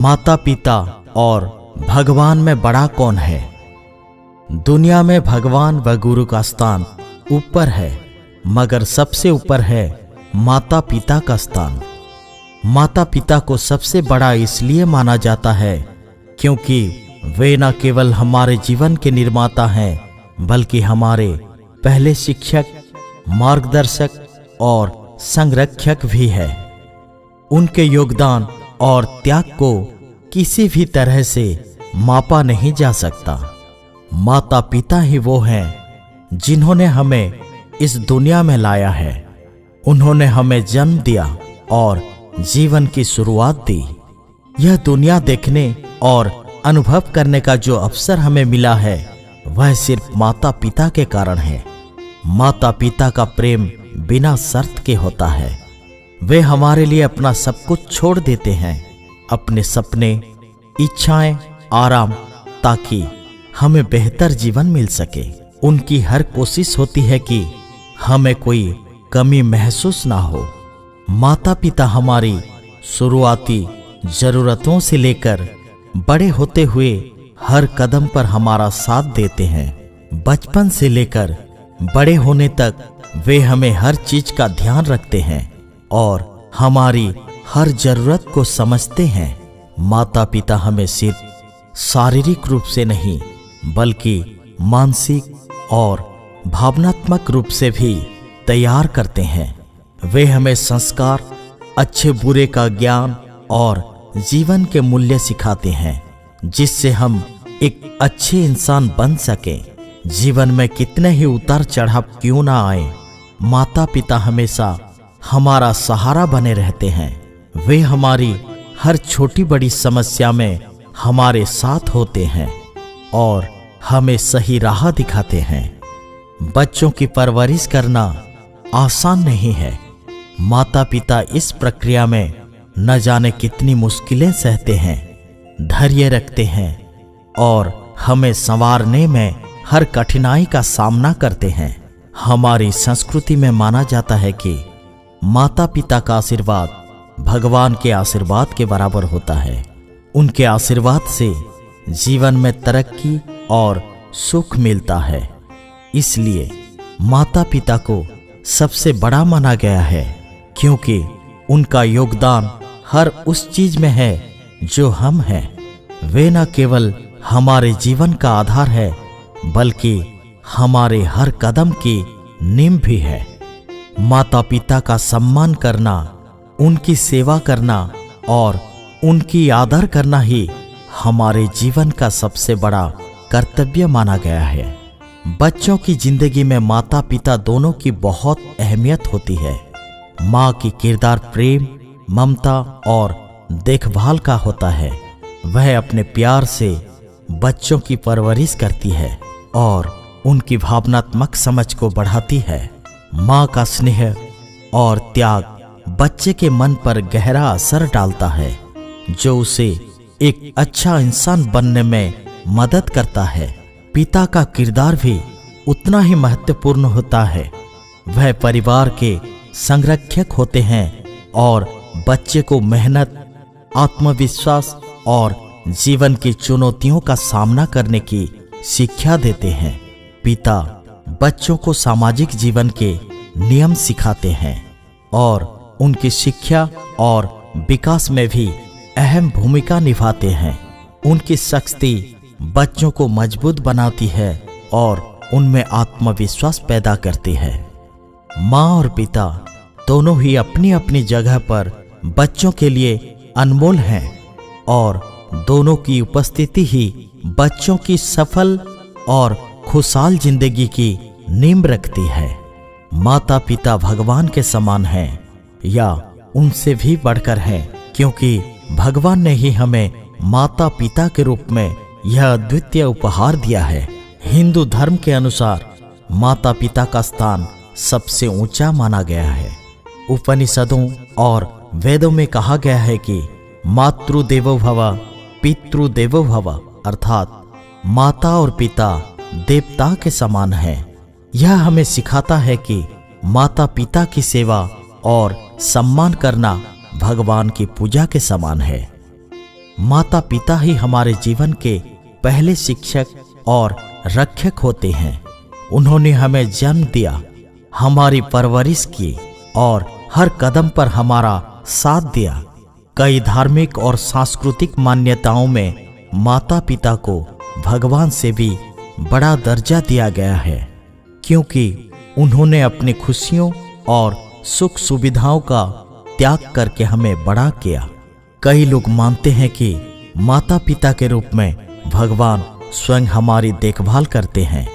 माता पिता और भगवान में बड़ा कौन है? दुनिया में भगवान व गुरु का स्थान ऊपर है, मगर सबसे ऊपर है माता पिता का स्थान। माता पिता को सबसे बड़ा इसलिए माना जाता है क्योंकि वे न केवल हमारे जीवन के निर्माता हैं, बल्कि हमारे पहले शिक्षक, मार्गदर्शक और संरक्षक भी है। उनके योगदान और त्याग को किसी भी तरह से मापा नहीं जा सकता। माता पिता ही वो हैं जिन्होंने हमें इस दुनिया में लाया है। उन्होंने हमें जन्म दिया और जीवन की शुरुआत दी। यह दुनिया देखने और अनुभव करने का जो अवसर हमें मिला है, वह सिर्फ माता पिता के कारण है। माता पिता का प्रेम बिना शर्त के होता है। वे हमारे लिए अपना सब कुछ छोड़ देते हैं, अपने सपने, इच्छाएं, आराम, ताकि हमें बेहतर जीवन मिल सके। उनकी हर कोशिश होती है कि हमें कोई कमी महसूस ना हो। माता पिता हमारी शुरुआती जरूरतों से लेकर बड़े होते हुए हर कदम पर हमारा साथ देते हैं। बचपन से लेकर बड़े होने तक वे हमें हर चीज का ध्यान रखते हैं और हमारी हर जरूरत को समझते हैं। माता पिता हमें सिर्फ शारीरिक रूप से नहीं, बल्कि मानसिक और भावनात्मक रूप से भी तैयार करते हैं। वे हमें संस्कार, अच्छे बुरे का ज्ञान और जीवन के मूल्य सिखाते हैं, जिससे हम एक अच्छे इंसान बन सकें। जीवन में कितने ही उतार चढ़ाव क्यों ना आए, माता पिता हमेशा हमारा सहारा बने रहते हैं। वे हमारी हर छोटी बड़ी समस्या में हमारे साथ होते हैं और हमें सही राह दिखाते हैं। बच्चों की परवरिश करना आसान नहीं है। माता पिता इस प्रक्रिया में न जाने कितनी मुश्किलें सहते हैं, धैर्य रखते हैं और हमें संवारने में हर कठिनाई का सामना करते हैं। हमारी संस्कृति में माना जाता है कि माता पिता का आशीर्वाद भगवान के आशीर्वाद के बराबर होता है। उनके आशीर्वाद से जीवन में तरक्की और सुख मिलता है। इसलिए माता पिता को सबसे बड़ा माना गया है, क्योंकि उनका योगदान हर उस चीज में है जो हम हैं। वे न केवल हमारे जीवन का आधार है, बल्कि हमारे हर कदम की नींव भी है। माता पिता का सम्मान करना, उनकी सेवा करना और उनकी आदर करना ही हमारे जीवन का सबसे बड़ा कर्तव्य माना गया है। बच्चों की जिंदगी में माता पिता दोनों की बहुत अहमियत होती है। माँ की किरदार प्रेम, ममता और देखभाल का होता है। वह अपने प्यार से बच्चों की परवरिश करती है और उनकी भावनात्मक समझ को बढ़ाती है। माँ का स्नेह और त्याग बच्चे के मन पर गहरा असर डालता है, जो उसे एक अच्छा इंसान बनने में मदद करता है। पिता का किरदार भी उतना ही महत्वपूर्ण होता है। वह परिवार के संरक्षक होते हैं और बच्चे को मेहनत, आत्मविश्वास और जीवन की चुनौतियों का सामना करने की शिक्षा देते हैं। पिता बच्चों को सामाजिक जीवन के नियम सिखाते हैं और उनकी शिक्षा और विकास में भी अहम भूमिका निभाते हैं। उनकी शक्ति बच्चों को मजबूत बनाती है और उनमें आत्मविश्वास पैदा करती है। माँ और पिता दोनों ही अपनी अपनी जगह पर बच्चों के लिए अनमोल हैं और दोनों की उपस्थिति ही बच्चों की सफल और खुशहाल जिंदगी की नींव रखती है। माता पिता भगवान के समान हैं या उनसे भी बढ़कर हैं, क्योंकि भगवान ने ही हमें माता पिता के रूप में यह अद्वितीय उपहार दिया है। हिंदू धर्म के अनुसार माता पिता का स्थान सबसे ऊंचा माना गया है। उपनिषदों और वेदों में कहा गया है कि मातृदेवो भव पितृदेवो भव, अर्थात माता और पिता देवता के समान हैं। यह हमें सिखाता है कि माता पिता की सेवा और सम्मान करना भगवान की पूजा के समान है। माता पिता ही हमारे जीवन के पहले शिक्षक और रक्षक होते हैं। उन्होंने हमें जन्म दिया, हमारी परवरिश की और हर कदम पर हमारा साथ दिया। कई धार्मिक और सांस्कृतिक मान्यताओं में माता पिता को भगवान से भी बड़ा दर्जा दिया गया है, क्योंकि उन्होंने अपनी खुशियों और सुख सुविधाओं का त्याग करके हमें बड़ा किया। कई लोग मानते हैं कि माता पिता के रूप में भगवान स्वयं हमारी देखभाल करते हैं।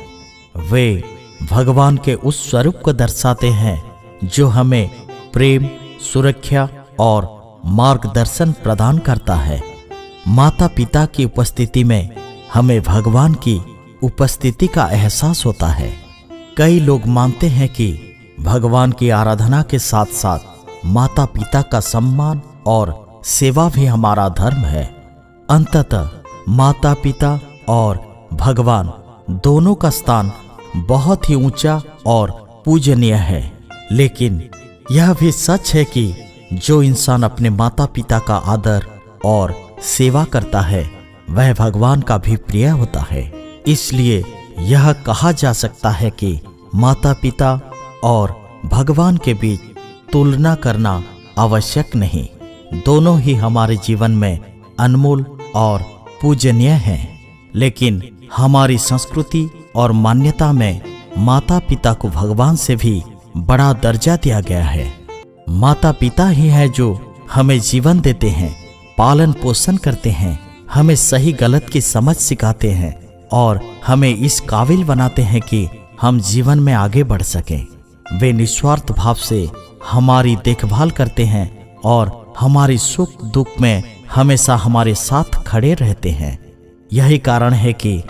वे भगवान के उस स्वरूप को दर्शाते हैं जो हमें प्रेम, सुरक्षा और मार्गदर्शन प्रदान करता है। माता पिता की उपस्थिति में हमें भगवान की उपस्थिति का एहसास होता है। कई लोग मानते हैं कि भगवान की आराधना के साथ साथ माता पिता का सम्मान और सेवा भी हमारा धर्म है। अंततः माता पिता और भगवान दोनों का स्थान बहुत ही ऊंचा और पूजनीय है। लेकिन यह भी सच है कि जो इंसान अपने माता पिता का आदर और सेवा करता है वह भगवान का भी प्रिय होता है। इसलिए यह कहा जा सकता है कि माता पिता और भगवान के बीच तुलना करना आवश्यक नहीं। दोनों ही हमारे जीवन में अनमोल और पूजनीय हैं। लेकिन हमारी संस्कृति और मान्यता में माता पिता को भगवान से भी बड़ा दर्जा दिया गया है। माता पिता ही है जो हमें जीवन देते हैं, पालन पोषण करते हैं, हमें सही गलत की समझ सिखाते हैं और हमें इस काबिल बनाते हैं कि हम जीवन में आगे बढ़ सकें। वे निस्वार्थ भाव से हमारी देखभाल करते हैं और हमारी सुख दुख में हमेशा हमारे साथ खड़े रहते हैं। यही कारण है कि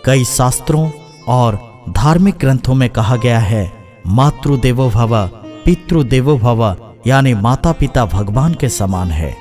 कई शास्त्रों और धार्मिक ग्रंथों में कहा गया है, मातृदेवो भव, पितृदेवो भव, यानी माता पिता भगवान के समान है।